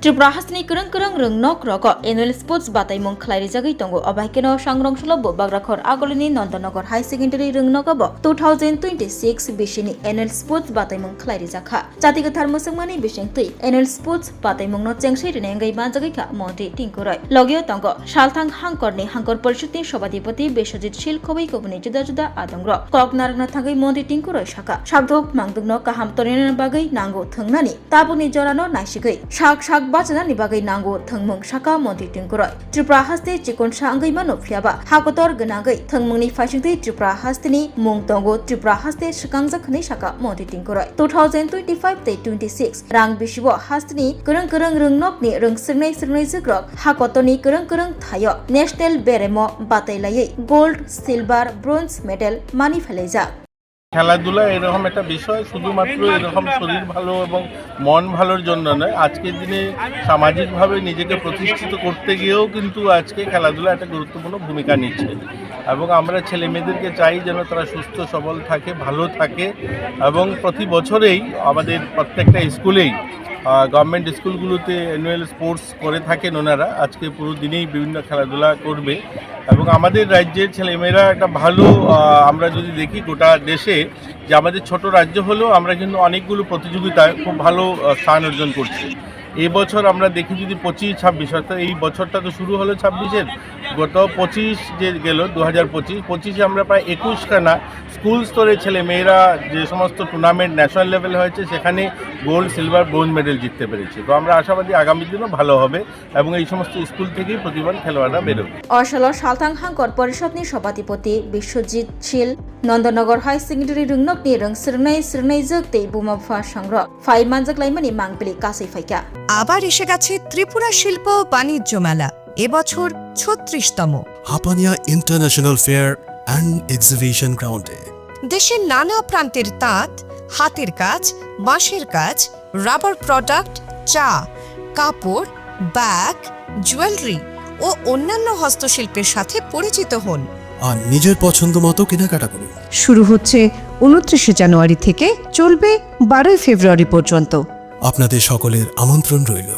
त्रिपुरा हासनि करं करं रोंनक रग एनुअल स्पोर्ट्स बातायमं खलायरि जागै दंगो अबायकेनो सांग्रांसुलब बाग्राखर आगोलनि नन्दनगर हाई सेकेन्डारि रोंनकब 2026 बिसिनि एनुअल स्पोर्ट्स बातायमं खलायरि जाखा जाति गथार मोसंमानि बिसिंतै एनुअल स्पोर्ट्स बातायमं न चेंगसै रेनेंगै बाजागैखा मन्त्रि टिंकुराय लगियो दंगो सालथां हांकरनि हांकर परिषदनि सभापति बेसजित शील खबै कबनि जुदा जुदा आदंग्र ककनारगना थागै मन्त्रि टिंकुराय साखा साबधक मांगदुगनो काहाम तरिनानि बागै नांगौ थंनानि ताबुनि जरानो नायसिगै साक बाचनानि बागै नांगौ थंमंग साका मन्त्रि टिंकुराय त्रिपुरा हास्ते चिकनसा अंगै मानो फियाबा हाकतर गनागै थंमंगनि फाइसिंतै त्रिपुरा हास्तेनि मुंग दंगो त्रिपुरा हास्ते सकांगजाखनै साका मन्त्रि टिंकुराय 2025 ते 26 रां बिसिबो हास्तेनि करं करं रोंनकनि रोंसोरनाय जोग्रक हाकतनि करं करं थायो नेशनेल बेरेमो बातायलायै गोल्ड सिलभार ब्रोंज मेडल मानि फेलाइजा খেলাধুলা এরকম একটা বিষয় শুধুমাত্র এরকম শরীর ভালো এবং মন ভালোর জন্য নয়, আজকের দিনে সামাজিকভাবে নিজেকে প্রতিষ্ঠিত করতে গিয়েও কিন্তু আজকে খেলাধুলা একটা গুরুত্বপূর্ণ ভূমিকা নিচ্ছে এবং আমরা ছেলে মেয়েদেরকে চাই যেন তারা সুস্থ সবল থাকে, ভালো থাকে এবং প্রতি বছরেই আমাদের প্রত্যেকটা স্কুলেই গভর্নমেন্ট স্কুলগুলোতে অ্যানুয়াল স্পোর্টস করে থাকেন ওনারা। আজকে পুরো দিনেই বিভিন্ন খেলাধুলা করবে এবং আমাদের রাজ্যের ছেলেমেয়েরা একটা ভালো, আমরা যদি দেখি গোটা দেশে যে আমাদের ছোট রাজ্য হলেও আমরা কিন্তু অনেকগুলো প্রতিযোগিতায় খুব ভালো স্থান অর্জন করছি। এবছর আমরা দেখি যদি 25-26 অর্থাৎ এই বছরটা তো শুরু হলো 26-এর, গত 25 যে গেল 2025-25 আমরা প্রায় 21খানা স্কুল স্তরের ছেলে মেয়েরা যে সমস্ত টুর্নামেন্ট ন্যাশনাল লেভেলে হয়েছে সেখানে গোল্ড সিলভার ব্রোঞ্জ মেডেল জিততে পেরেছি। তো আমরা আশাবাদী আগামী দিনও ভালো হবে এবং এই সমস্ত স্কুল থেকেই প্রতিভাবান খেলোয়াড়রা বেরোবে। অসল সালথাং হাংকর পরিষদनि সভাপতি বিশ্বজিৎ শীল नन्दनगर हाई सेकेन्डारि रोंनकनि रोंसोरनाय जोगतै बुमाफा संग्र फाइ मानजागलायमानि मांगबिलि कासै फाइका আবার এসে গেছে ত্রিপুরা শিল্প ও বাণিজ্য মেলা, এবছর 36তম। Hapania international fair and exhibition গ্রাউন্ডে দেশের নানা প্রান্তের তাঁত, হাতের কাজ, বাঁশের কাজ, রাবার প্রোডাক্ট, চা, কাপড়, ব্যাগ, জুয়েলারি ও অন্যান্য হস্তশিল্পের সাথে পরিচিত হন আর নিজের পছন্দ মতো কেনাকাটা করুন। শুরু হচ্ছে 29 জানুয়ারি থেকে, চলবে 12 ফেব্রুয়ারি পর্যন্ত। আপনাদের সকলের আমন্ত্রণ রইল।